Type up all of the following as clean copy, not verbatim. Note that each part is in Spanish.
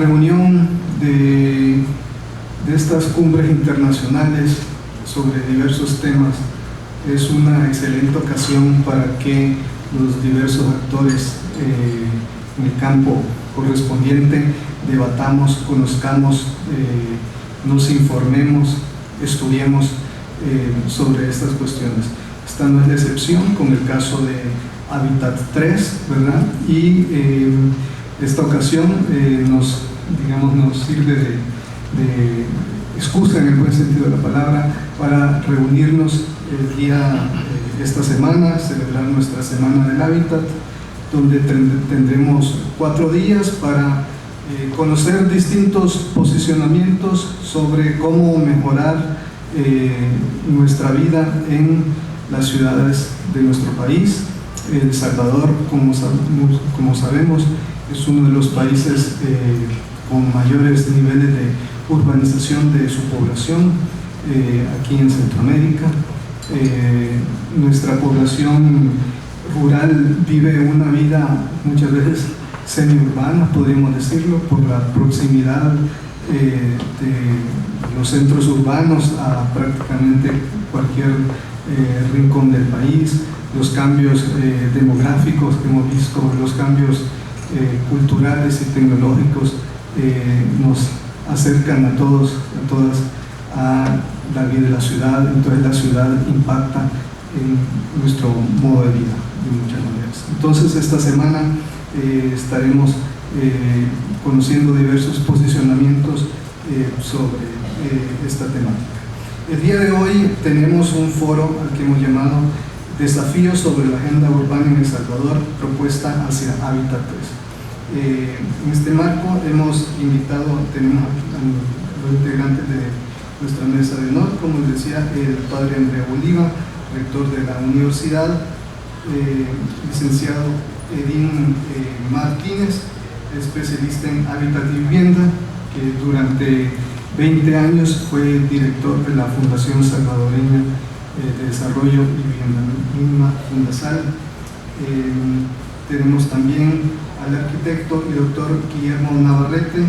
reunión de estas cumbres internacionales sobre diversos temas es una excelente ocasión para que los diversos actores en el campo correspondiente debatamos, conozcamos, nos informemos, estudiemos sobre estas cuestiones. Esta no es la excepción con el caso de Hábitat 3, ¿verdad? Y esta ocasión nos sirve de excusa, en el buen sentido de la palabra, para reunirnos esta semana, celebrar nuestra Semana del Hábitat, donde tendremos 4 días para conocer distintos posicionamientos sobre cómo mejorar nuestra vida en las ciudades de nuestro país. El Salvador, como sabemos, es uno de los países con mayores niveles de urbanización de su población aquí en Centroamérica. Nuestra población rural vive una vida muchas veces semiurbana, podríamos decirlo, por la proximidad de los centros urbanos a prácticamente cualquier rincón del país. Los cambios demográficos que hemos visto, los cambios culturales y tecnológicos nos acercan a todos, a todas a la vida de la ciudad. Entonces la ciudad impacta en nuestro modo de vida de muchas maneras. Entonces esta semana estaremos conociendo diversos posicionamientos sobre esta temática. El día de hoy tenemos un foro al que hemos llamado Desafíos sobre la Agenda Urbana en El Salvador, propuesta hacia Hábitat 3. En este marco tenemos a los integrantes de nuestra mesa de honor, como les decía, el padre Andreu Oliva, rector de la universidad, licenciado Edín Martínez, especialista en hábitat y vivienda, que durante 20 años fue director de la Fundación Salvadoreña de Desarrollo y Vivienda, Fundasal. Tenemos también al arquitecto y doctor Guillermo Navarrete,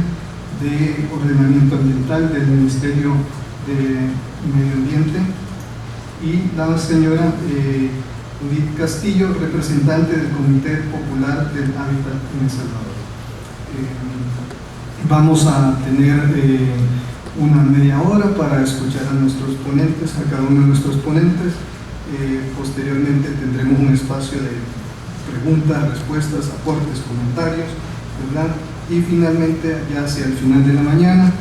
de Ordenamiento Ambiental del Ministerio de Medio Ambiente, y la señora Judith Castillo, representante del Comité Popular del Hábitat en El Salvador. Vamos a tener una media hora para escuchar a nuestros ponentes, a cada uno de nuestros ponentes. Posteriormente tendremos un espacio de preguntas, respuestas, aportes, comentarios, ¿verdad? Y finalmente, ya hacia el final de la mañana,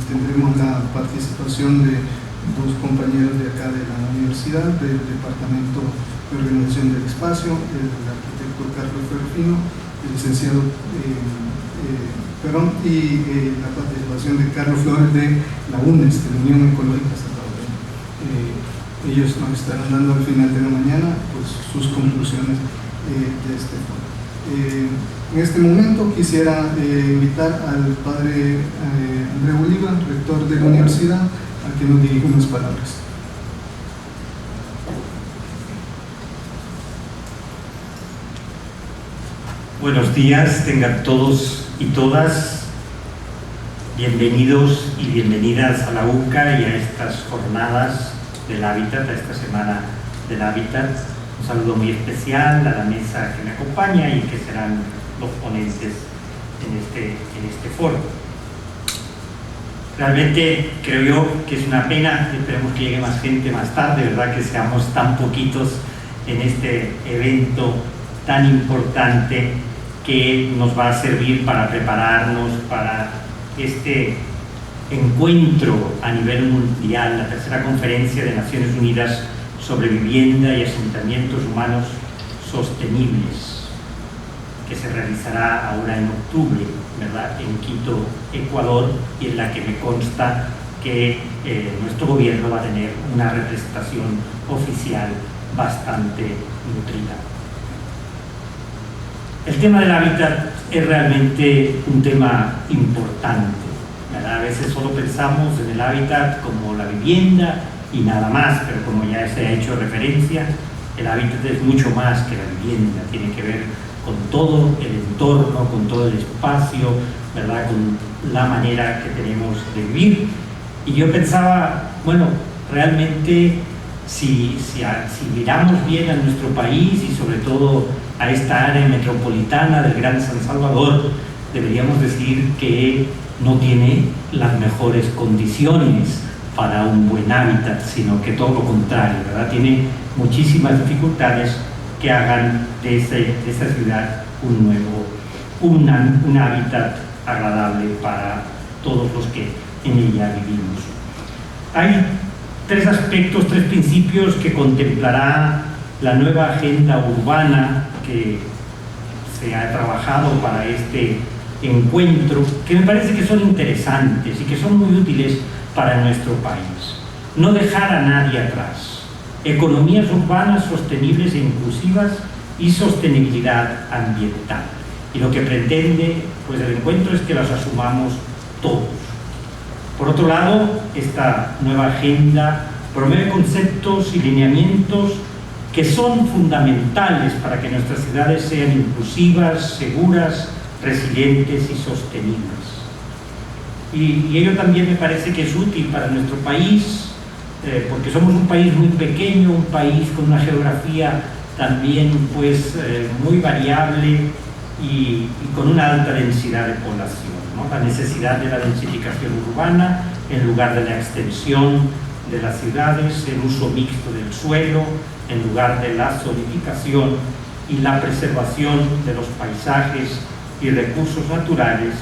tendremos la participación de 2 compañeros de acá de la universidad, del Departamento de Organización del Espacio, el arquitecto Carlos Ferrufino, el licenciado Perón, y la participación de Carlos Flores de la UNES, de la Unión Ecológica Salvadoreña. Ellos nos estarán dando al final de la mañana pues, sus conclusiones de este foro. En este momento quisiera invitar al padre Andreu Oliva, rector de la universidad, a que nos dirija unas palabras. Buenos días, tengan todos y todas bienvenidos y bienvenidas a la UCA y a estas jornadas del hábitat, a esta semana del hábitat. Un saludo muy especial a la mesa que me acompaña y que serán los ponentes en este foro. Realmente creo yo que es una pena, esperemos que llegue más gente más tarde, ¿verdad? Que seamos tan poquitos en este evento tan importante que nos va a servir para prepararnos para este encuentro a nivel mundial, la tercera conferencia de Naciones Unidas sobre vivienda y asentamientos humanos sostenibles, que se realizará ahora en octubre, ¿verdad?, en Quito, Ecuador, y en la que me consta que nuestro gobierno va a tener una representación oficial bastante nutrida. El tema del hábitat es realmente un tema importante, ¿verdad? A veces solo pensamos en el hábitat como la vivienda y nada más, pero como ya se ha hecho referencia, el hábitat es mucho más que la vivienda, tiene que ver con todo el entorno, con todo el espacio ¿verdad?, con la manera que tenemos de vivir. Y yo pensaba, bueno, realmente si miramos bien a nuestro país y sobre todo a esta área metropolitana del Gran San Salvador, deberíamos decir que no tiene las mejores condiciones para un buen hábitat, sino que todo lo contrario, ¿verdad? Tiene muchísimas dificultades que hagan de esta ciudad un hábitat agradable para todos los que en ella vivimos. Hay tres aspectos, tres principios que contemplará la nueva agenda urbana que se ha trabajado para este encuentro, que me parece que son interesantes y que son muy útiles para nuestro país. No dejar a nadie atrás. Economías urbanas sostenibles e inclusivas y sostenibilidad ambiental. Y lo que pretende, pues, el encuentro es que las asumamos todos. Por otro lado, esta nueva agenda promueve conceptos y lineamientos que son fundamentales para que nuestras ciudades sean inclusivas, seguras, resilientes y sostenibles. Y ello también me parece que es útil para nuestro país, porque somos un país muy pequeño, un país con una geografía también, pues, muy variable y con una alta densidad de población, ¿no? La necesidad de la densificación urbana en lugar de la extensión de las ciudades, el uso mixto del suelo en lugar de la zonificación y la preservación de los paisajes y recursos naturales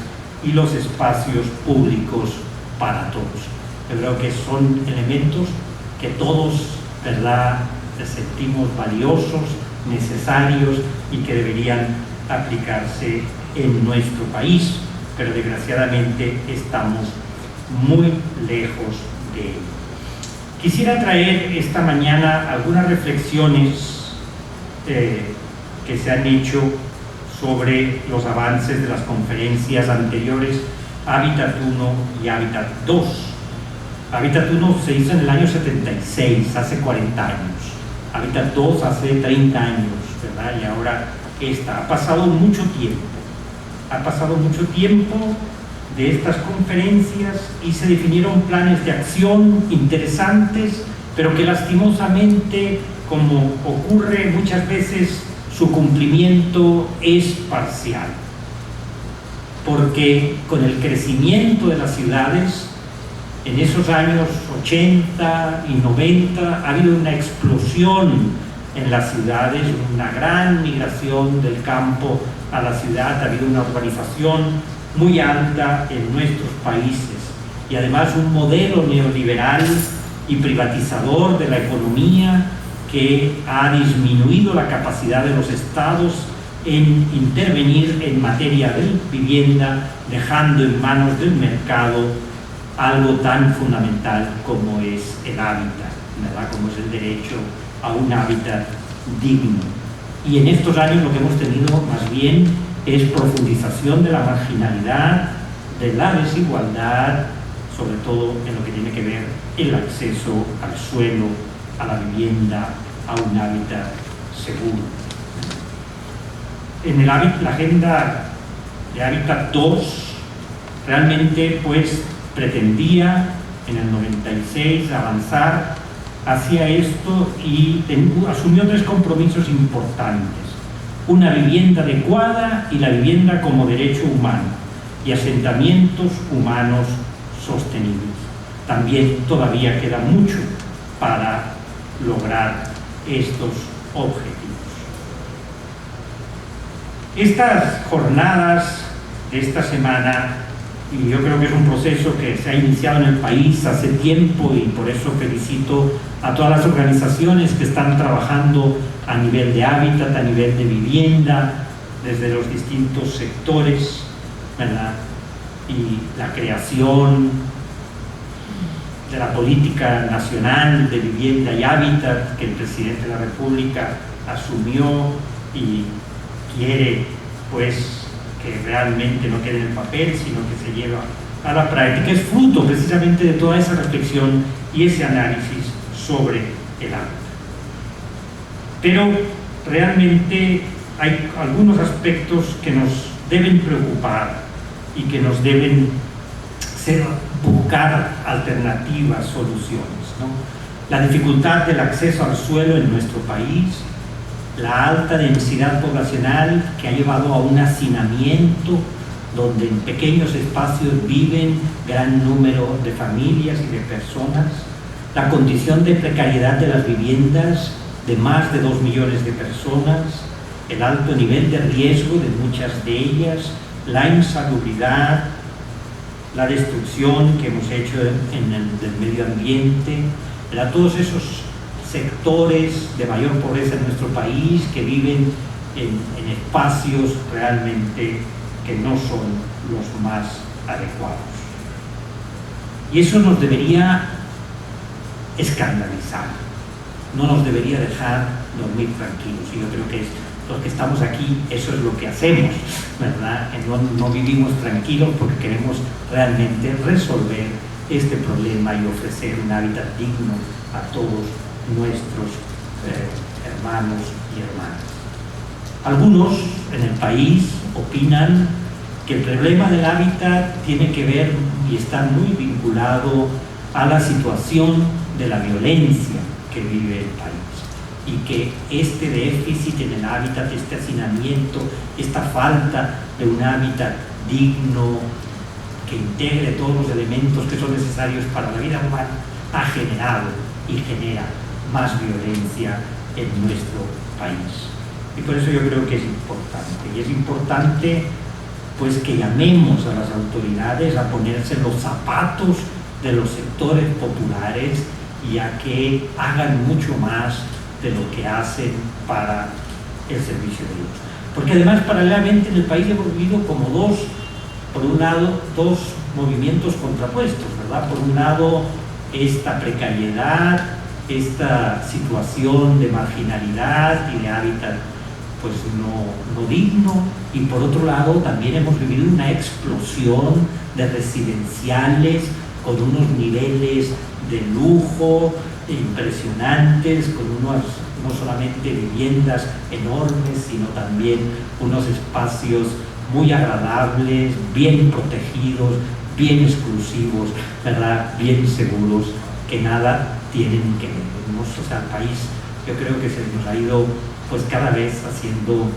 y los espacios públicos para todos. Yo creo que son elementos que todos, ¿verdad?, sentimos valiosos, necesarios y que deberían aplicarse en nuestro país, pero desgraciadamente estamos muy lejos de ello. Quisiera traer esta mañana algunas reflexiones que se han hecho sobre los avances de las conferencias anteriores, Hábitat 1 y Hábitat 2. Hábitat 1 se hizo en el año 76, hace 40 años. Hábitat 2 hace 30 años, ¿verdad? Y ahora esta. Ha pasado mucho tiempo. Ha pasado mucho tiempo de estas conferencias y se definieron planes de acción interesantes, pero que lastimosamente, como ocurre muchas veces, su cumplimiento es parcial. Porque con el crecimiento de las ciudades, en esos años 80 y 90 ha habido una explosión en las ciudades, una gran migración del campo a la ciudad, ha habido una urbanización muy alta en nuestros países y además un modelo neoliberal y privatizador de la economía que ha disminuido la capacidad de los estados en intervenir en materia de vivienda, dejando en manos del mercado algo tan fundamental como es el hábitat, ¿verdad?, como es el derecho a un hábitat digno. Y en estos años lo que hemos tenido más bien es profundización de la marginalidad, de la desigualdad, sobre todo en lo que tiene que ver el acceso al suelo, a la vivienda, a un hábitat seguro. En la agenda de Hábitat 2 realmente, pues, pretendía en el 96 avanzar hacia esto y asumió tres compromisos importantes: una vivienda adecuada y la vivienda como derecho humano y asentamientos humanos sostenibles. También todavía queda mucho para lograr estos objetivos. Estas jornadas de esta semana, y yo creo que es un proceso que se ha iniciado en el país hace tiempo y por eso felicito a todas las organizaciones que están trabajando a nivel de hábitat, a nivel de vivienda, desde los distintos sectores, ¿verdad?, y la creación de la política nacional de vivienda y hábitat que el presidente de la República asumió y quiere, pues, que realmente no quede en el papel, sino que se lleva a la práctica, es fruto precisamente de toda esa reflexión y ese análisis sobre el hábitat. Pero realmente hay algunos aspectos que nos deben preocupar y que nos deben buscar alternativas, soluciones, ¿no? La dificultad del acceso al suelo en nuestro país, la alta densidad poblacional que ha llevado a un hacinamiento donde en pequeños espacios viven gran número de familias y de personas, la condición de precariedad de las viviendas de más de 2 millones de personas, el alto nivel de riesgo de muchas de ellas, la insalubridad, la destrucción que hemos hecho del medio ambiente, todos esos sectores de mayor pobreza en nuestro país que viven en espacios realmente que no son los más adecuados. Y eso nos debería escandalizar, no nos debería dejar dormir tranquilos. Y yo creo que los que estamos aquí, eso es lo que hacemos, ¿verdad? No vivimos tranquilos porque queremos realmente resolver este problema y ofrecer un hábitat digno a todos nuestros hermanos y hermanas. Algunos en el país opinan que el problema del hábitat tiene que ver y está muy vinculado a la situación de la violencia que vive el país, y que este déficit en el hábitat, este hacinamiento, esta falta de un hábitat digno que integre todos los elementos que son necesarios para la vida humana ha generado y genera más violencia en nuestro país. Y por eso yo creo que es importante, y es importante pues que llamemos a las autoridades a ponerse los zapatos de los sectores populares y a que hagan mucho más de lo que hacen para el servicio de ellos. Porque además paralelamente en el país hemos vivido como por un lado, dos movimientos contrapuestos, ¿verdad? Por un lado, esta precariedad, esta situación de marginalidad y de hábitat pues no digno, y por otro lado también hemos vivido una explosión de residenciales con unos niveles de lujo impresionantes, con no solamente viviendas enormes, sino también unos espacios muy agradables, bien protegidos, bien exclusivos, ¿verdad? Bien seguros, que nada tienen que ver. O sea, el país, yo creo que se nos ha ido pues cada vez haciendo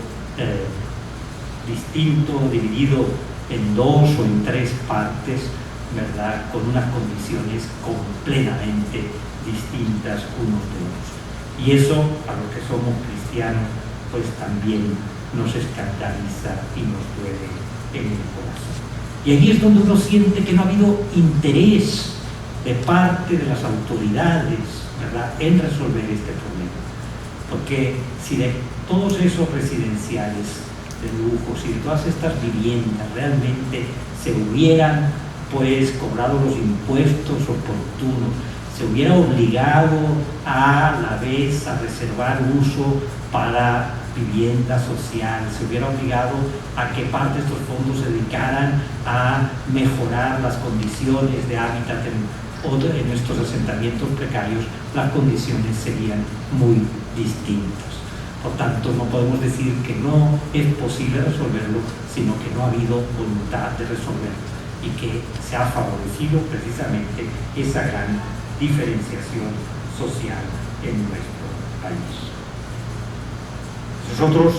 distinto, dividido en 2 o en 3 partes, ¿verdad? Con unas condiciones completamente distintas unos de otros. Y eso, a los que somos cristianos, pues también nos escandaliza y nos duele en el corazón. Y ahí es donde uno siente que no ha habido interés de parte de las autoridades, ¿verdad?, en resolver este problema. Porque si de todos esos residenciales de lujo, si de todas estas viviendas realmente se hubieran pues cobrado los impuestos oportunos, se hubiera obligado a la vez a reservar uso para vivienda social, se hubiera obligado a que parte de estos fondos se dedicaran a mejorar las condiciones de hábitat en nuestros asentamientos precarios, las condiciones serían muy distintas. Por tanto, no podemos decir que no es posible resolverlo, sino que no ha habido voluntad de resolverlo y que se ha favorecido precisamente esa gran diferenciación social en nuestro país. Nosotros,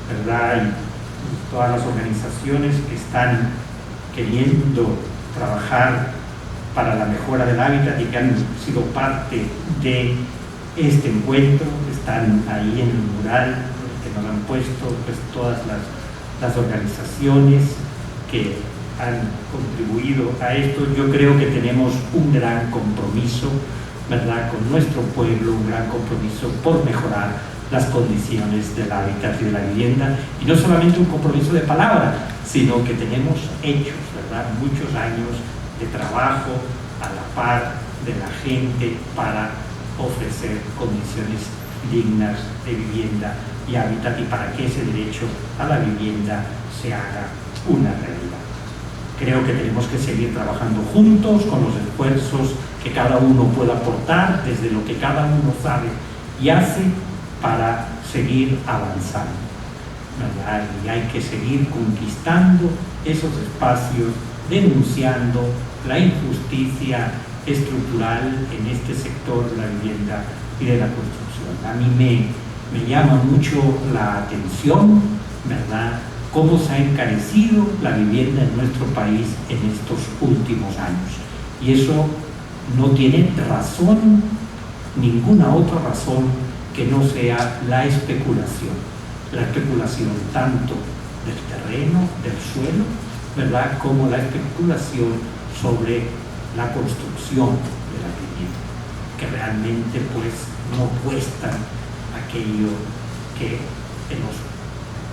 ¿verdad?, y todas las organizaciones que están queriendo trabajar para la mejora del hábitat y que han sido parte de este encuentro, están ahí en el mural que nos han puesto pues todas las organizaciones que han contribuido a esto. Yo creo que tenemos un gran compromiso, ¿verdad?, con nuestro pueblo, un gran compromiso por mejorar las condiciones del hábitat y de la vivienda, y no solamente un compromiso de palabra, sino que tenemos hechos, ¿verdad?, muchos años de trabajo a la par de la gente para ofrecer condiciones dignas de vivienda y hábitat, y para que ese derecho a la vivienda se haga una realidad. Creo que tenemos que seguir trabajando juntos con los esfuerzos que cada uno pueda aportar desde lo que cada uno sabe y hace para seguir avanzando, ¿verdad? Y hay que seguir conquistando esos espacios, denunciando la injusticia estructural en este sector de la vivienda y de la construcción. A mí me llama mucho la atención, ¿verdad?, cómo se ha encarecido la vivienda en nuestro país en estos últimos años. Y eso no tiene razón, ninguna otra razón que no sea la especulación tanto del terreno, del suelo, ¿verdad?, como la especulación sobre la construcción de la vivienda, que realmente pues no cuestan aquello que los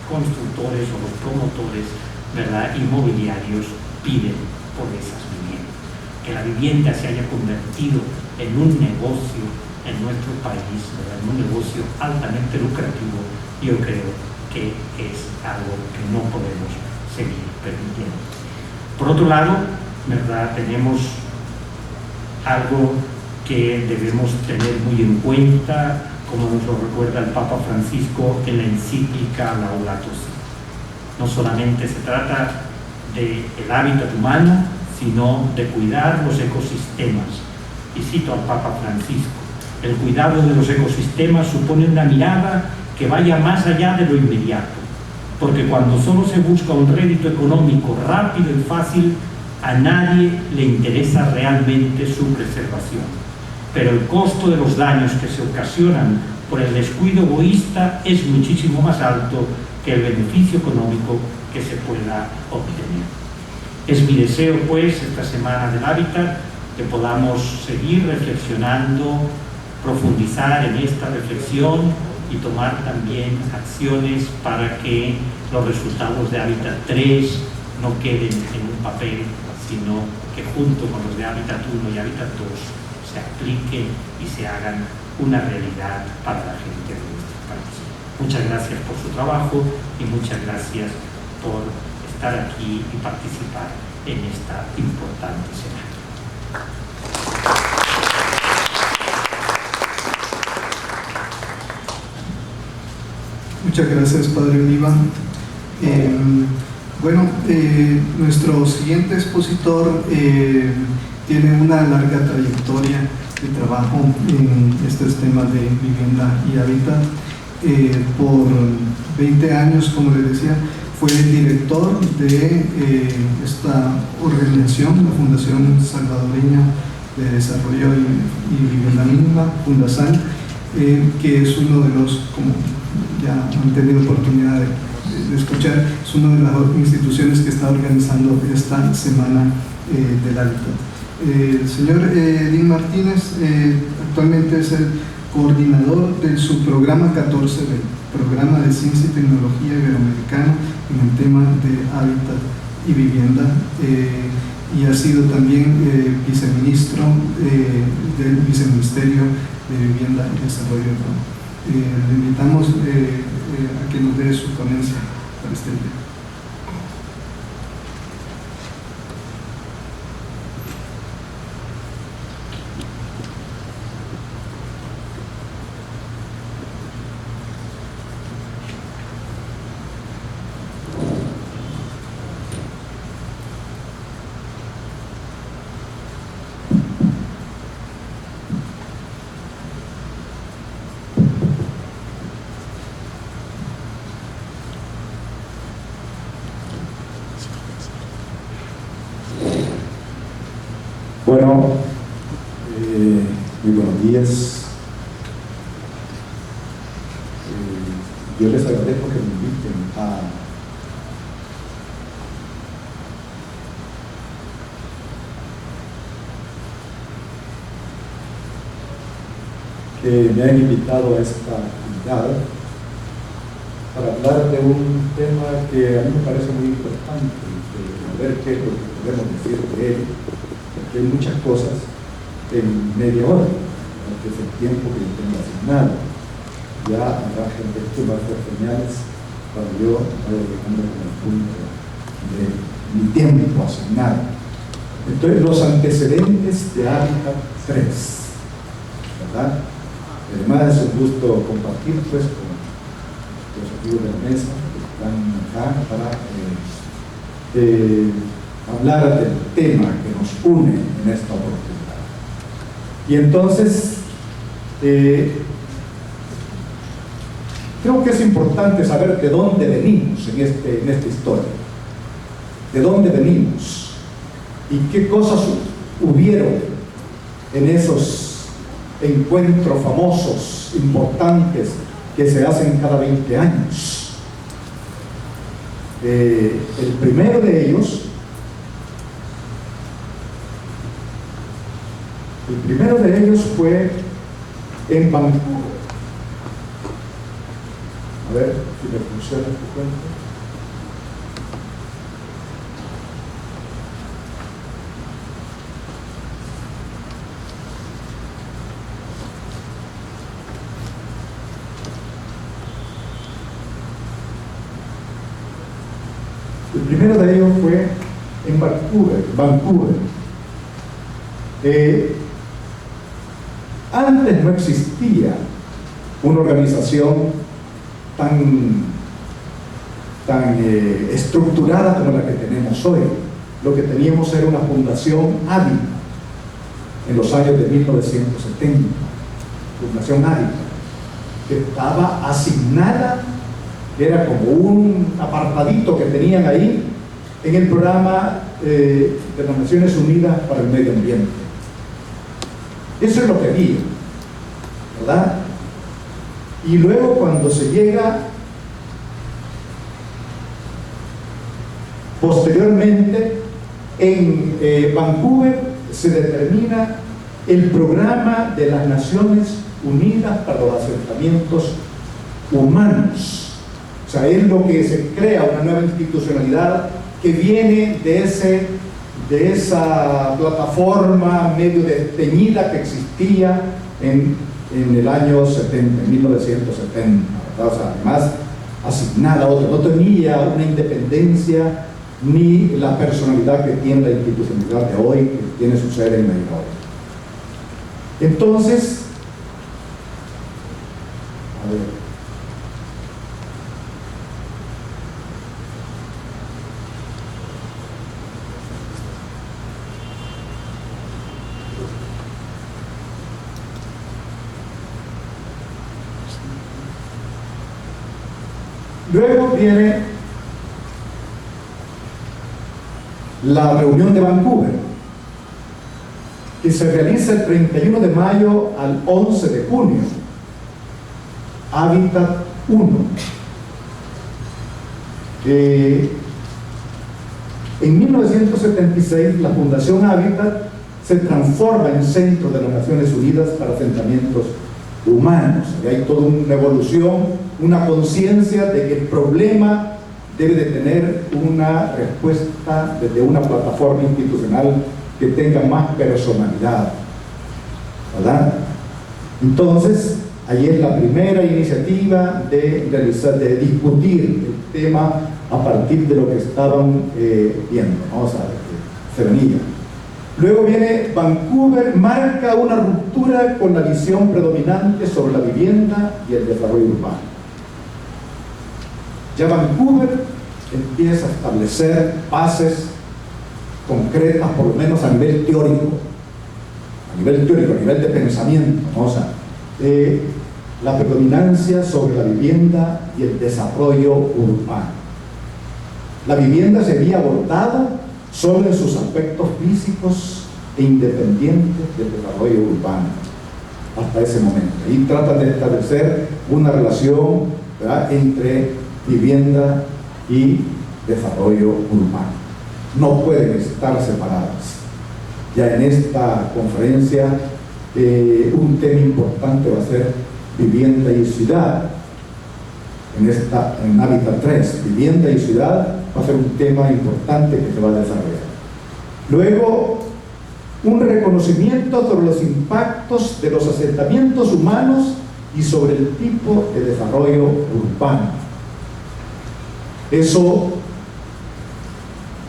constructores o los promotores, ¿verdad?, inmobiliarios piden por esas viviendas. Que la vivienda se haya convertido en un negocio en nuestro país, ¿verdad?, en un negocio altamente lucrativo, yo creo que es algo que no podemos seguir permitiendo. Por otro lado, ¿verdad?, tenemos algo que debemos tener muy en cuenta, como nos lo recuerda el Papa Francisco en la encíclica Laudato Si. No solamente se trata del hábitat humano, sino de cuidar los ecosistemas. Y cito al Papa Francisco: el cuidado de los ecosistemas supone una mirada que vaya más allá de lo inmediato, porque cuando solo se busca un rédito económico rápido y fácil, a nadie le interesa realmente su preservación. Pero el costo de los daños que se ocasionan por el descuido egoísta es muchísimo más alto que el beneficio económico que se pueda obtener. Es mi deseo, pues, esta Semana del Hábitat, que podamos seguir reflexionando, profundizar en esta reflexión y tomar también acciones para que los resultados de Hábitat 3 no queden en un papel, sino que junto con los de Hábitat 1 y Hábitat 2 se apliquen y se hagan una realidad para la gente de nuestro país. Muchas gracias por su trabajo y muchas gracias por estar aquí y participar en esta importante semana. Muchas gracias, Padre Oliva. Nuestro siguiente expositor tiene una larga trayectoria de trabajo en estos temas de vivienda y hábitat. Por 20 años, como les decía, fue el director de esta organización, la Fundación Salvadoreña de Desarrollo y Vivienda Mínima, Fundasal, que es uno de los, como ya han tenido oportunidad de escuchar, es una de las instituciones que está organizando esta Semana del Hábitat. El señor Edín Martínez actualmente es el coordinador del subprograma 14B, Programa de Ciencia y Tecnología Iberoamericano en el tema de hábitat y vivienda, y ha sido también viceministro del Viceministerio de Vivienda y Desarrollo Urbano. Le invitamos a que nos dé su ponencia para este día. Bueno, muy buenos días. Yo les agradezco que me inviten a que me han invitado a esta actividad para hablar de un tema que a mí me parece muy importante, de ver qué es lo que podemos decir de él, porque hay muchas cosas en media hora, que es el tiempo que yo tengo asignado. Ya habrá gente que va a hacer señales cuando yo vaya llegando con el punto de mi tiempo asignado. Entonces, los antecedentes de Hábitat 3, ¿verdad? Además, es un gusto compartir pues con los amigos de la mesa que están acá para hablar del tema que nos une en esta oportunidad. Y entonces, creo que es importante saber de dónde venimos en esta historia. ¿De dónde venimos? ¿Y qué cosas hubieron en esos encuentros famosos, importantes, que se hacen cada 20 años? El primero de ellos fue en Vancouver. A ver si me funciona este cuento. El primero de ellos fue en Vancouver. Antes no existía una organización tan estructurada como la que tenemos hoy. Lo que teníamos era una fundación Hábitat en los años de 1970, Fundación Hábitat, que estaba asignada, era como un apartadito que tenían ahí en el programa de las Naciones Unidas para el Medio Ambiente. Eso es lo que había, ¿verdad? Y luego cuando se llega posteriormente en Vancouver, se determina el programa de las Naciones Unidas para los asentamientos humanos. O sea, es lo que se crea, una nueva institucionalidad que viene de esa plataforma medio desteñida que existía en el año 70, en 1970, ¿verdad? O sea, además asignada a otra, no tenía una independencia ni la personalidad que tiene la institucionalidad de hoy, que tiene su sede en Nairobi. Entonces, a ver, luego viene la reunión de Vancouver, que se realiza el 31 de mayo al 11 de junio. Hábitat 1. En 1976, la Fundación Hábitat se transforma en Centro de las Naciones Unidas para Asentamientos Humanos. Y hay toda una evolución, una conciencia de que el problema debe de tener una respuesta desde una plataforma institucional que tenga más personalidad, ¿verdad? Entonces, ahí es la primera iniciativa de discutir el tema a partir de lo que estaban viendo, ¿no? O sea, que se venía. Luego viene Vancouver, marca una ruptura con la visión predominante sobre la vivienda y el desarrollo urbano. Ya Vancouver empieza a establecer bases concretas, por lo menos a nivel teórico, a nivel de pensamiento, ¿no? O sea, la predominancia sobre la vivienda y el desarrollo urbano. La vivienda se había abordado solo en sus aspectos físicos e independientes del desarrollo urbano hasta ese momento. Ahí tratan de establecer una relación, ¿verdad?, entre vivienda y desarrollo urbano. No pueden estar separadas. Ya en esta conferencia un tema importante va a ser vivienda y ciudad. En Hábitat 3, vivienda y ciudad va a ser un tema importante que se va a desarrollar. Luego, un reconocimiento sobre los impactos de los asentamientos humanos y sobre el tipo de desarrollo urbano. Eso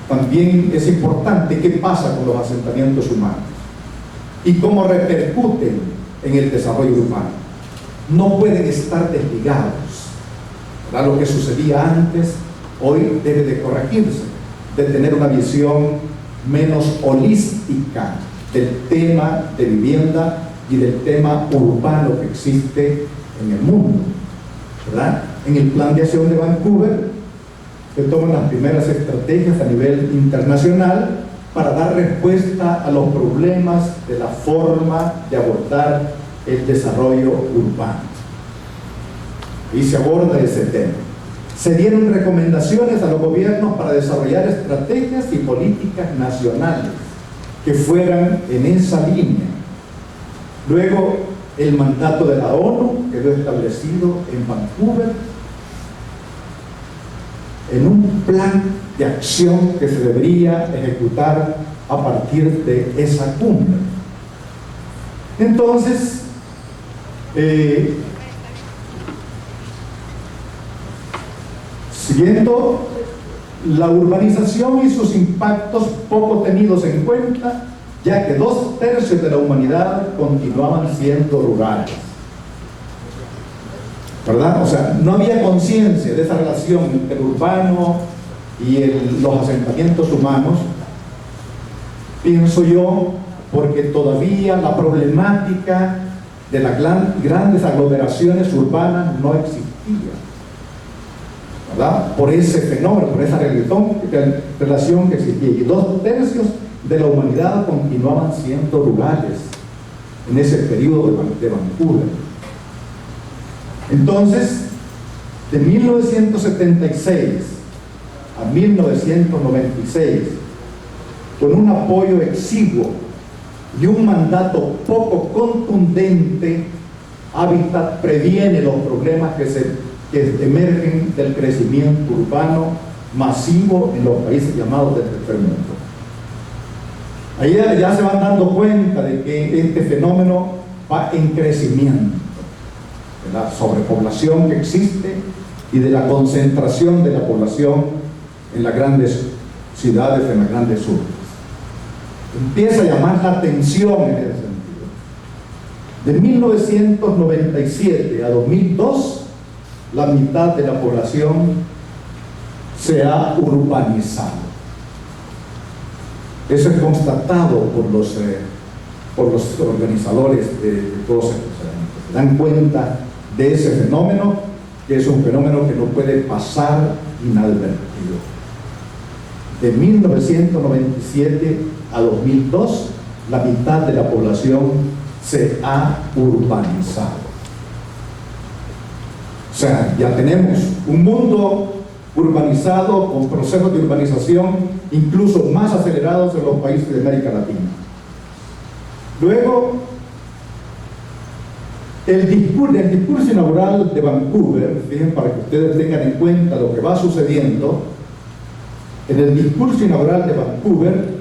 también es importante. ¿Qué pasa con los asentamientos humanos? Y cómo repercuten en el desarrollo urbano. No pueden estar desligados, ¿verdad? Lo que sucedía antes, hoy debe de corregirse. de tener una visión menos holística del tema de vivienda y del tema urbano que existe en el mundo, ¿verdad? En el Plan de Acción de Vancouver se toman las primeras estrategias a nivel internacional para dar respuesta a los problemas de la forma de abordar el desarrollo urbano. Y se aborda ese tema. Se dieron recomendaciones a los gobiernos para desarrollar estrategias y políticas nacionales que fueran en esa línea. Luego, el mandato de la ONU quedó establecido en Vancouver en un plan de acción que se debería ejecutar a partir de esa cumbre. Entonces, siguiendo, la urbanización y sus impactos poco tenidos en cuenta, ya que 2/3 de la humanidad continuaban siendo rurales, ¿verdad? O sea, no había conciencia de esa relación entre el urbano y los asentamientos humanos, pienso yo, porque todavía la problemática de las grandes aglomeraciones urbanas no existía, ¿verdad? Por ese fenómeno, por esa relación que existía. Y 2/3 de la humanidad continuaban siendo rurales en ese periodo de Vancouver. Entonces, de 1976 a 1996, con un apoyo exiguo y un mandato poco contundente, Habitat previene los problemas que emergen del crecimiento urbano masivo en los países llamados del tercer mundo. Ahí ya se van dando cuenta de que este fenómeno va en crecimiento, de la sobrepoblación que existe y de la concentración de la población en las grandes ciudades, en las grandes urbes. Empieza a llamar la atención en ese sentido. De 1997 a 2002, la mitad de la población se ha urbanizado. Eso es constatado por los organizadores de todos estos eventos. Se dan cuenta de ese fenómeno, que es un fenómeno que no puede pasar inadvertido. De 1997 a 2002, la mitad de la población se ha urbanizado. O sea, ya tenemos un mundo urbanizado con procesos de urbanización incluso más acelerados en los países de América Latina. Luego, el discurso inaugural de Vancouver, fíjense, para que ustedes tengan en cuenta lo que va sucediendo, en el discurso inaugural de Vancouver,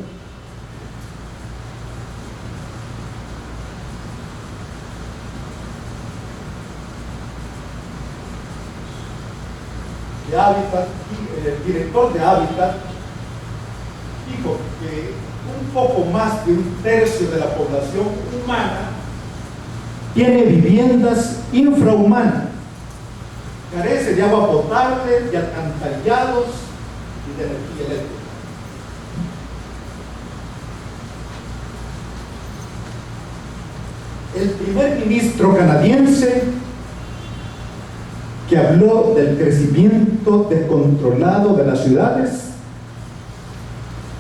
el director de Habitat dijo que un poco más de 1/3 de la población humana tiene viviendas infrahumanas, carece de agua potable, de alcantarillados y de energía eléctrica. El primer ministro canadiense, que habló del crecimiento descontrolado de las ciudades,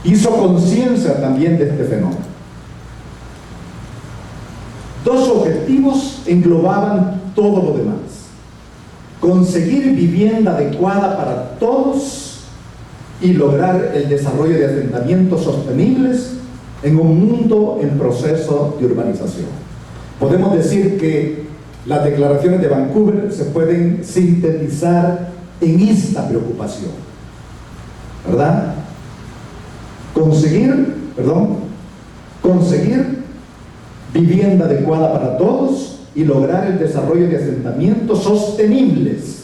hizo conciencia también de este fenómeno. Dos objetivos englobaban todo lo demás: conseguir vivienda adecuada para todos y lograr el desarrollo de asentamientos sostenibles en un mundo en proceso de urbanización. Podemos decir que las declaraciones de Vancouver se pueden sintetizar en esta preocupación, ¿verdad? Conseguir vivienda adecuada para todos y lograr el desarrollo de asentamientos sostenibles.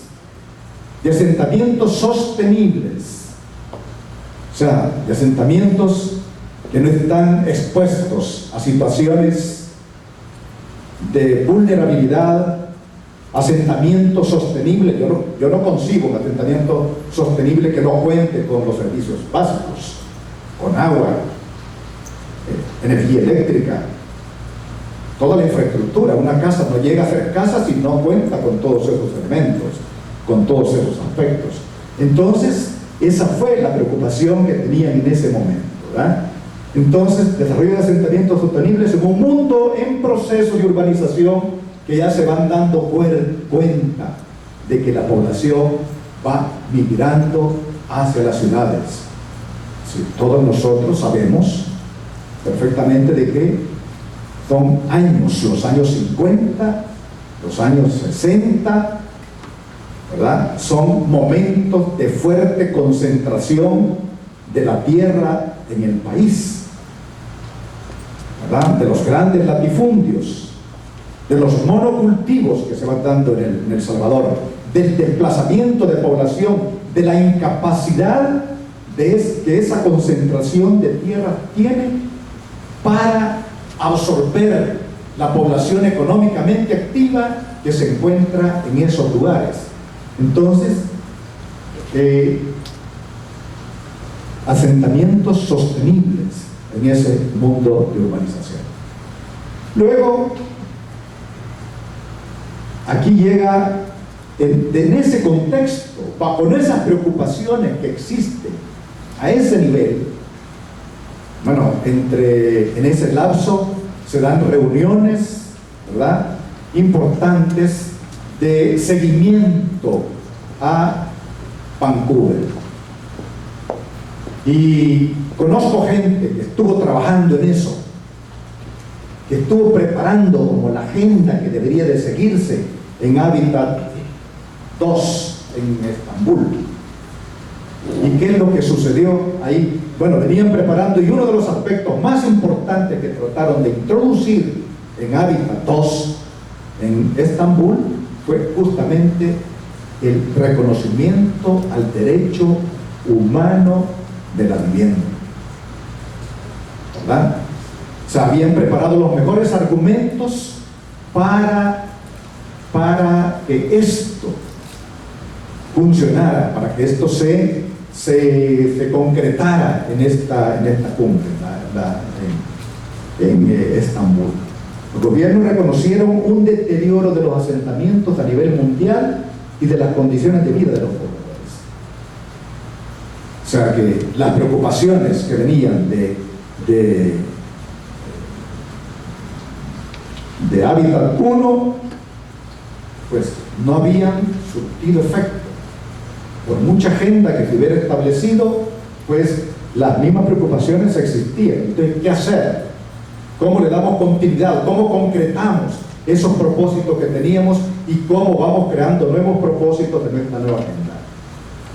O sea, de asentamientos que no están expuestos a situaciones de vulnerabilidad asentamiento sostenible. Yo no concibo un asentamiento sostenible que no cuente con los servicios básicos, con agua, energía eléctrica, toda la infraestructura. Una casa no llega a ser casa si no cuenta con todos esos elementos, con todos esos aspectos. Entonces, esa fue la preocupación que tenían en ese momento, ¿verdad? Entonces, desarrollo de asentamientos sostenibles en un mundo en proceso de urbanización que ya se van dando cuenta de que la población va migrando hacia las ciudades. Sí, todos nosotros sabemos perfectamente de que son años, los años 50, los años 60, ¿verdad? Son momentos de fuerte concentración de la tierra en el país, ¿verdad? De los grandes latifundios, de los monocultivos que se van dando en El Salvador, del desplazamiento de población, de la incapacidad que esa concentración de tierra tiene para absorber la población económicamente activa que se encuentra en esos lugares. Entonces, asentamientos sostenibles en ese mundo de urbanización. Luego, aquí llega, en ese contexto, con esas preocupaciones que existen a ese nivel, bueno, en ese lapso se dan reuniones, ¿verdad?, importantes de seguimiento a Vancouver. Y conozco gente que estuvo trabajando en eso, que estuvo preparando como la agenda que debería de seguirse en Hábitat 2 en Estambul. ¿Y qué es lo que sucedió ahí? Bueno, venían preparando, y uno de los aspectos más importantes que trataron de introducir en Hábitat 2 en Estambul fue justamente el reconocimiento al derecho humano de la vivienda, ¿verdad? Se habían preparado los mejores argumentos para que esto funcionara, para que esto se concretara en esta cumbre en Estambul. Los gobiernos reconocieron un deterioro de los asentamientos a nivel mundial y de las condiciones de vida de los pobladores. O sea que las preocupaciones que venían de Hábitat 1, pues no habían surtido efecto. Por mucha agenda que se hubiera establecido, pues las mismas preocupaciones existían. Entonces, ¿qué hacer? ¿Cómo le damos continuidad? ¿Cómo concretamos esos propósitos que teníamos y cómo vamos creando nuevos propósitos de nuestra nueva agenda?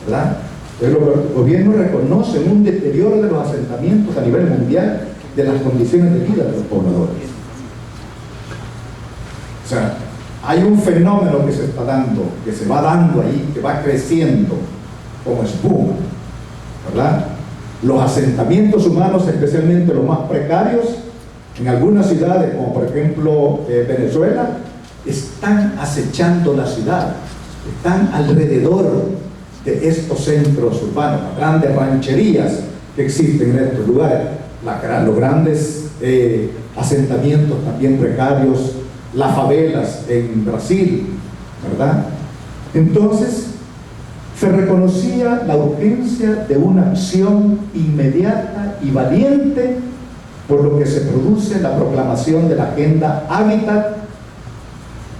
¿Verdad? Los gobiernos reconocen un deterioro de los asentamientos a nivel mundial, de las condiciones de vida de los pobladores. O sea, hay un fenómeno que se está dando, que se va dando ahí, que va creciendo como espuma, ¿verdad? Los asentamientos humanos, especialmente los más precarios, en algunas ciudades, como por ejemplo Venezuela, están acechando la ciudad, están alrededor de estos centros urbanos, las grandes rancherías que existen en estos lugares, los grandes asentamientos también precarios, las favelas en Brasil, ¿verdad? Entonces, se reconocía la urgencia de una acción inmediata y valiente, por lo que se produce la proclamación de la Agenda Hábitat.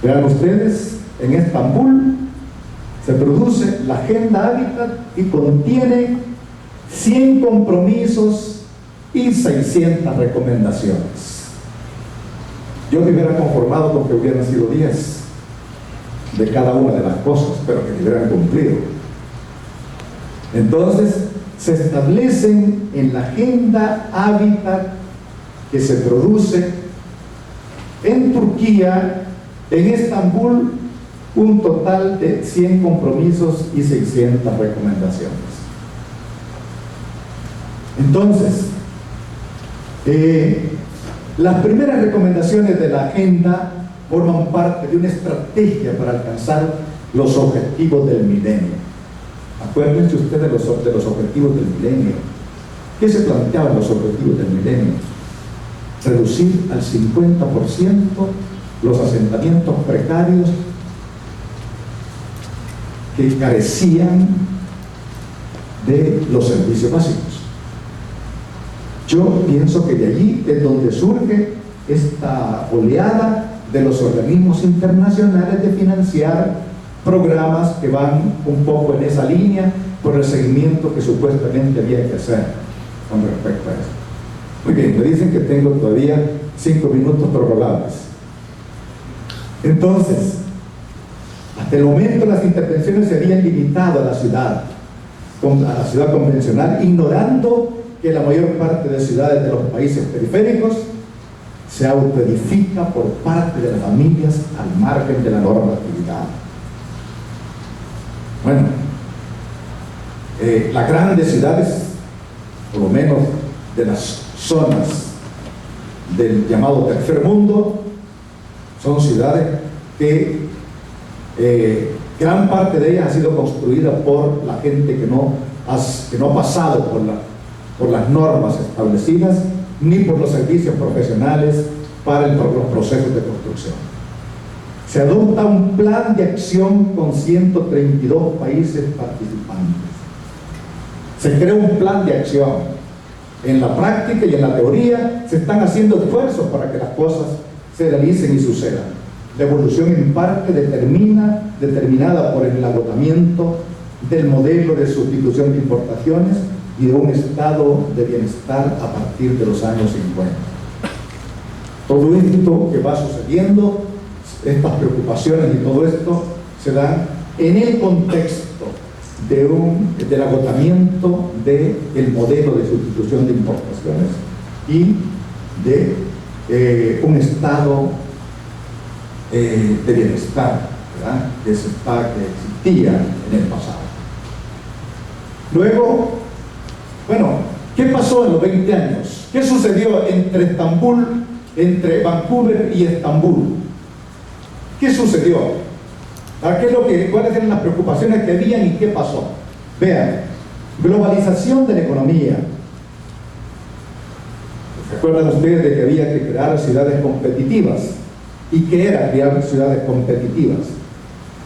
Vean ustedes, en Estambul se produce la Agenda Hábitat y contiene 100 compromisos y 600 recomendaciones. Yo me hubiera conformado con que hubieran sido 10 de cada una de las cosas, pero que hubieran cumplido. Entonces, se establecen en la Agenda Hábitat que se produce en Turquía, en Estambul, un total de 100 compromisos y 600 recomendaciones. Entonces, las primeras recomendaciones de la agenda forman parte de una estrategia para alcanzar los objetivos del milenio. Acuérdense ustedes de los objetivos del milenio. ¿Qué se planteaban los objetivos del milenio? Reducir al 50% los asentamientos precarios que carecían de los servicios básicos. Yo pienso que de allí es donde surge esta oleada de los organismos internacionales de financiar programas que van un poco en esa línea por el seguimiento que supuestamente había que hacer con respecto a eso. Muy bien, me dicen que tengo todavía 5 minutos prorrogables. Entonces, hasta el momento las intervenciones se habían limitado a la ciudad convencional, ignorando que la mayor parte de ciudades de los países periféricos se autoedifica por parte de las familias al margen de la normatividad. Bueno, las grandes ciudades, por lo menos de las zonas del llamado tercer mundo, son ciudades que gran parte de ellas ha sido construida por la gente que no ha pasado por las normas establecidas ni por los servicios profesionales para los procesos de construcción. Se adopta un plan de acción con 132 países participantes. Se crea un plan de acción. En la práctica y en la teoría se están haciendo esfuerzos para que las cosas se realicen y sucedan. La evolución en parte determinada por el agotamiento del modelo de sustitución de importaciones y de un estado de bienestar a partir de los años 50. Todo esto que va sucediendo, estas preocupaciones y todo esto, se dan en el contexto del agotamiento del modelo de sustitución de importaciones y de un estado de bienestar, ¿verdad?, que existía en el pasado. Luego, bueno, ¿qué pasó en los 20 años? ¿Qué sucedió entre Vancouver y Estambul? ¿Qué sucedió? ¿Cuáles eran las preocupaciones que habían y qué pasó? Vean, globalización de la economía. ¿Se acuerdan ustedes de que había que crear ciudades competitivas? ¿Y qué era crear ciudades competitivas?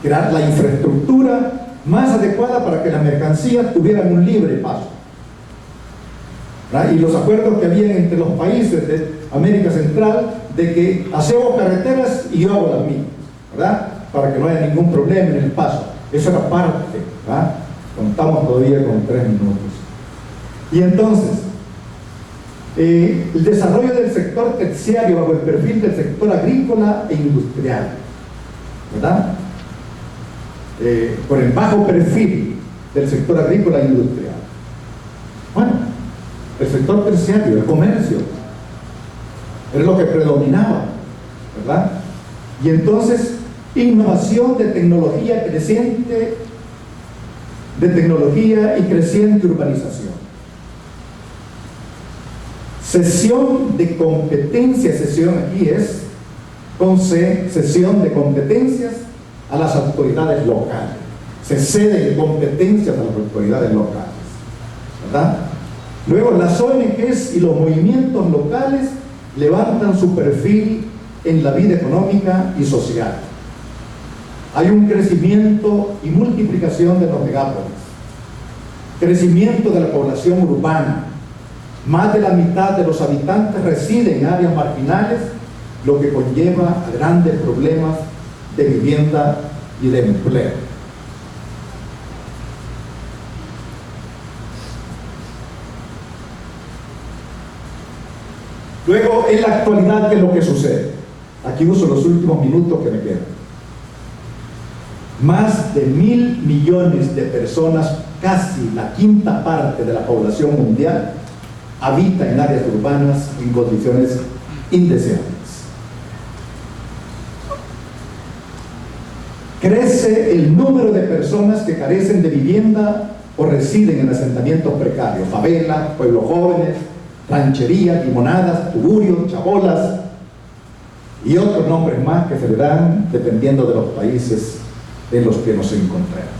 Crear la infraestructura más adecuada para que las mercancías tuvieran un libre paso. ¿Verdad? Y los acuerdos que habían entre los países de América Central de que hacemos carreteras y yo hago las mías, ¿verdad?, para que no haya ningún problema en el paso. Eso era parte, ¿verdad? Contamos todavía con 3 minutos. Y entonces, el desarrollo del sector terciario bajo el perfil del sector agrícola e industrial, ¿verdad? Por el bajo perfil del sector agrícola e industrial. Bueno, el sector terciario, el comercio, era lo que predominaba, ¿verdad? Y entonces, innovación de tecnología creciente, de tecnología y creciente urbanización. Cesión de competencias, cesión aquí es con C, cesión de competencias a las autoridades locales. Se ceden competencias a las autoridades locales, ¿verdad? Luego, las ONGs y los movimientos locales levantan su perfil en la vida económica y social. Hay un crecimiento y multiplicación de los megápolis, crecimiento de la población urbana. Más de la mitad de los habitantes residen en áreas marginales, lo que conlleva a grandes problemas de vivienda y de empleo. Luego, en la actualidad, ¿qué es lo que sucede? Aquí uso los últimos minutos que me quedan. Más de 1.000 millones de personas, casi la quinta parte de la población mundial, habita en áreas urbanas en condiciones indeseables. Crece el número de personas que carecen de vivienda o residen en asentamientos precarios, favelas, pueblos jóvenes, rancherías, limonadas, tugurios, chabolas. y otros nombres más que se le dan dependiendo de los países en los que nos encontremos.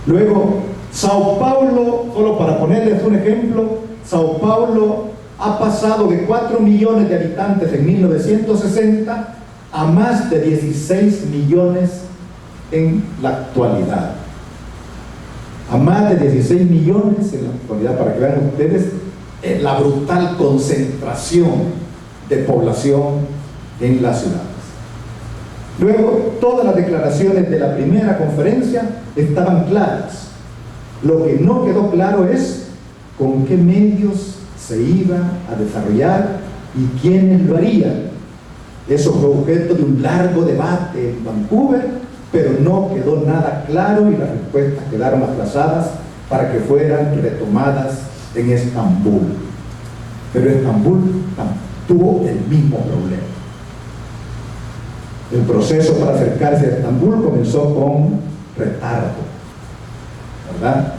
Luego, Sao Paulo, solo para ponerles un ejemplo, Sao Paulo ha pasado de 4 millones de habitantes en 1960 a más de 16 millones en la actualidad. A más de 16 millones en la actualidad, para que vean ustedes la brutal concentración de población en las ciudades. Luego, todas las declaraciones de la primera conferencia estaban claras. Lo que no quedó claro es con qué medios se iba a desarrollar y quiénes lo harían. Eso fue objeto de un largo debate en Vancouver, pero no quedó nada claro y las respuestas quedaron aplazadas para que fueran retomadas en Estambul. Pero Estambul tuvo el mismo problema. El proceso para acercarse a Estambul comenzó con retardo, ¿verdad?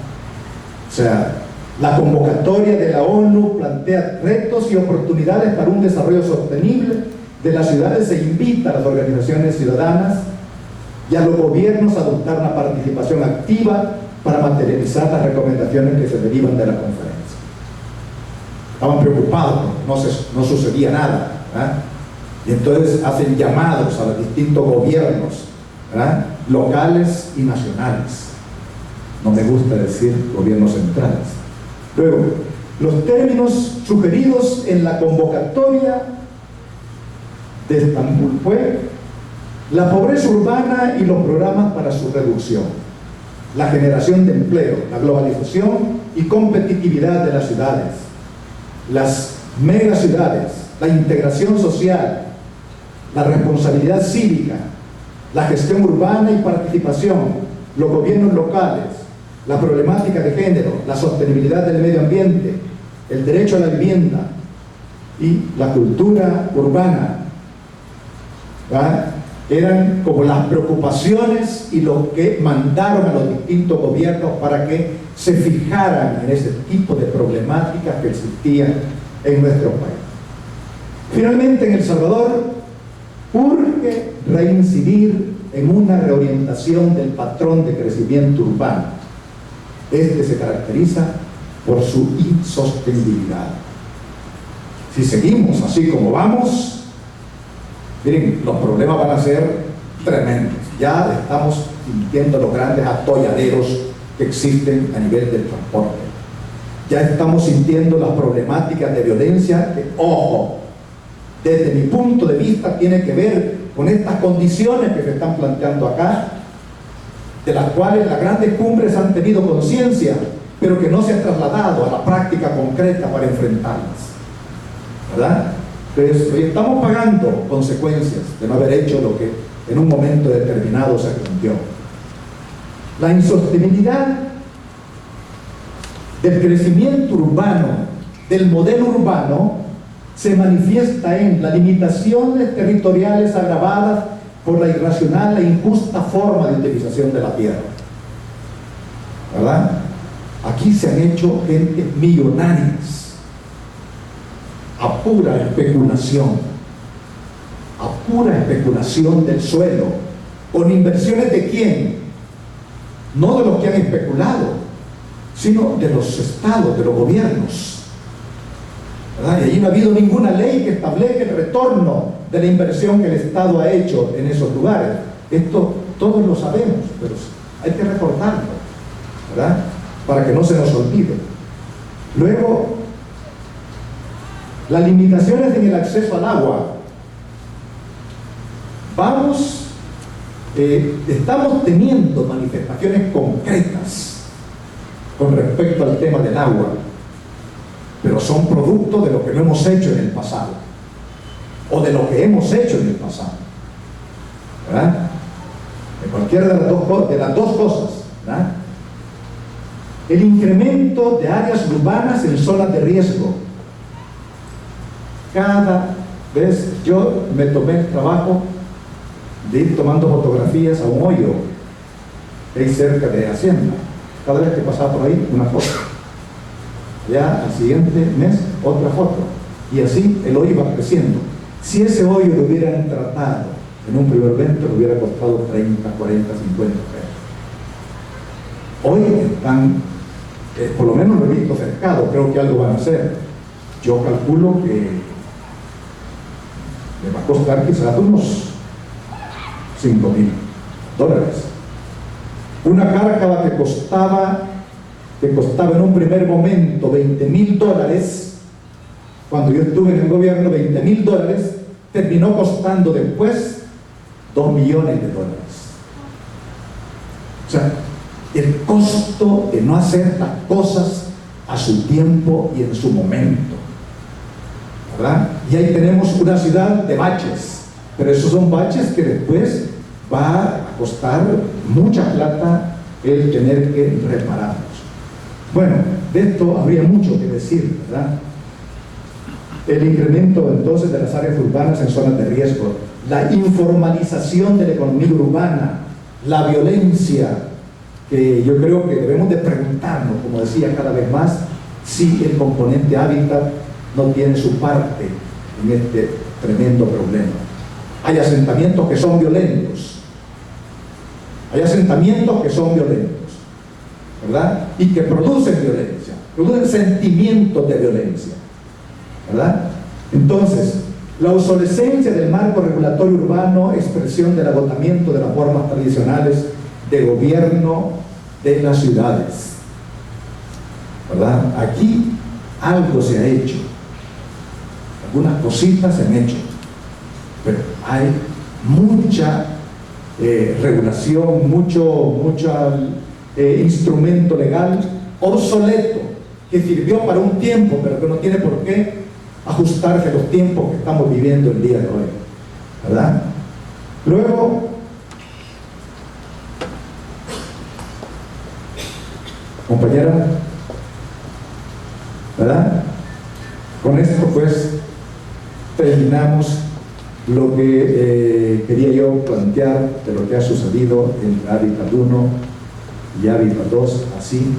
O sea, la convocatoria de la ONU plantea retos y oportunidades para un desarrollo sostenible de las ciudades. Se invita a las organizaciones ciudadanas y a los gobiernos a adoptar una participación activa para materializar las recomendaciones que se derivan de la conferencia. Estaban preocupados, no sucedía nada, ¿verdad? Y entonces hacen llamados a los distintos gobiernos, ¿verdad?, locales y nacionales. No me gusta decir gobiernos centrales. Luego, los términos sugeridos en la convocatoria de Estambul fue la pobreza urbana y los programas para su reducción, la generación de empleo, la globalización y competitividad de las ciudades, las megaciudades, la integración social, la responsabilidad cívica, la gestión urbana y participación, los gobiernos locales, la problemática de género, la sostenibilidad del medio ambiente, el derecho a la vivienda y la cultura urbana, ¿verdad?, eran como las preocupaciones y lo que mandaron a los distintos gobiernos para que se fijaran en ese tipo de problemáticas que existían en nuestro país. Finalmente, en El Salvador urge reincidir en una reorientación del patrón de crecimiento urbano. Este se caracteriza por su insostenibilidad. Si seguimos así como vamos, miren, los problemas van a ser tremendos. Ya estamos sintiendo los grandes atolladeros que existen a nivel del transporte. Ya estamos sintiendo las problemáticas de violencia que, ojo, desde mi punto de vista tiene que ver con estas condiciones que se están planteando acá, de las cuales las grandes cumbres han tenido conciencia, pero que no se han trasladado a la práctica concreta para enfrentarlas, ¿verdad? Entonces, hoy estamos pagando consecuencias de no haber hecho lo que en un momento determinado se planteó. La insostenibilidad del crecimiento urbano, del modelo urbano, se manifiesta en las limitaciones territoriales agravadas por la irracional e injusta forma de utilización de la tierra, ¿verdad? Aquí se han hecho gentes millonarias a pura especulación del suelo, con inversiones de quién, no de los que han especulado, sino de los estados, de los gobiernos, ¿verdad? Y allí no ha habido ninguna ley que establezca el retorno de la inversión que el Estado ha hecho en esos lugares. Esto todos lo sabemos, pero hay que recordarlo, ¿verdad?, para que no se nos olvide. Luego, las limitaciones en el acceso al agua. Estamos teniendo manifestaciones concretas con respecto al tema del agua, pero son producto de lo que no hemos hecho en el pasado, o de lo que hemos hecho en el pasado, ¿verdad? De cualquiera de las dos cosas, ¿verdad? El incremento de áreas urbanas en zonas de riesgo. Cada vez yo me tomé el trabajo de ir tomando fotografías a un hoyo que hay cerca de Hacienda. Cada vez que pasaba por ahí, una foto. Ya al siguiente mes, otra foto. Y así el hoyo iba creciendo. Si ese hoyo lo hubieran tratado en un primer evento, le hubiera costado 30, 40, 50 pesos. Hoy están, por lo menos lo he visto cercado, creo que algo van a hacer. Yo calculo que le va a costar quizás unos $5,000. Una cárcava que costaba en un primer momento $20,000, cuando yo estuve en el gobierno, $20,000, terminó costando después $2 millones. O sea, el costo de no hacer las cosas a su tiempo y en su momento, ¿verdad? Y ahí tenemos una ciudad de baches, pero esos son baches que después va a costar mucha plata el tener que repararlos. Bueno, de esto habría mucho que decir, ¿verdad? El incremento entonces de las áreas urbanas en zonas de riesgo, la informalización de la economía urbana, la violencia, que yo creo que debemos de preguntarnos, como decía cada vez más, si el componente hábitat no tiene su parte en este tremendo problema. Hay asentamientos que son violentos, ¿verdad? Y que producen violencia, producen sentimientos de violencia, ¿verdad? Entonces, la obsolescencia del marco regulatorio urbano, expresión del agotamiento de las formas tradicionales de gobierno de las ciudades, ¿verdad? Aquí algo se ha hecho, algunas cositas se han hecho, pero hay mucha regulación, mucho instrumento legal obsoleto que sirvió para un tiempo, pero que no tiene por qué ajustarse a los tiempos que estamos viviendo el día de hoy, ¿verdad? Luego, compañera, ¿verdad? Con esto pues terminamos lo que quería yo plantear de lo que ha sucedido en Hábitat 1 y Hábitat 2, así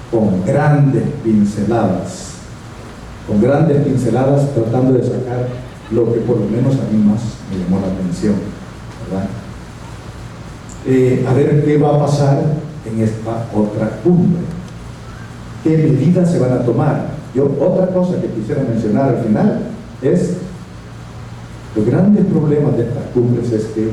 con grandes pinceladas, tratando de sacar lo que por lo menos a mí más me llamó la atención, ¿verdad? A ver qué va a pasar en esta otra cumbre, qué medidas se van a tomar. Yo otra cosa que quisiera mencionar al final es los grandes problemas de estas cumbres es que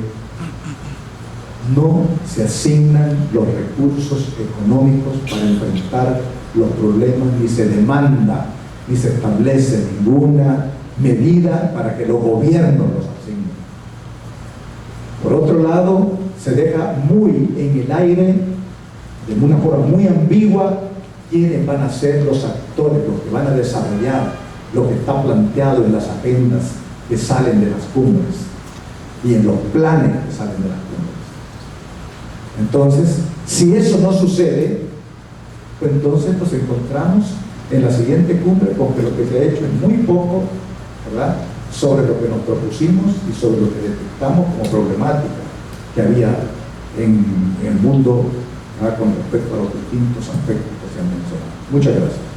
no se asignan los recursos económicos para enfrentar los problemas, ni se demanda, ni se establece ninguna medida para que los gobiernos los asignen. Por otro lado, se deja muy en el aire, de una forma muy ambigua, quiénes van a ser los actores, los que van a desarrollar lo que está planteado en las agendas que salen de las cumbres y en los planes que salen de las cumbres. Entonces, si eso no sucede, pues entonces nos encontramos en la siguiente cumbre con que lo que se ha hecho es muy poco, ¿verdad?, sobre lo que nos propusimos y sobre lo que detectamos como problemática que había en el mundo, ¿verdad?, con respecto a los distintos aspectos que se han mencionado. Muchas gracias.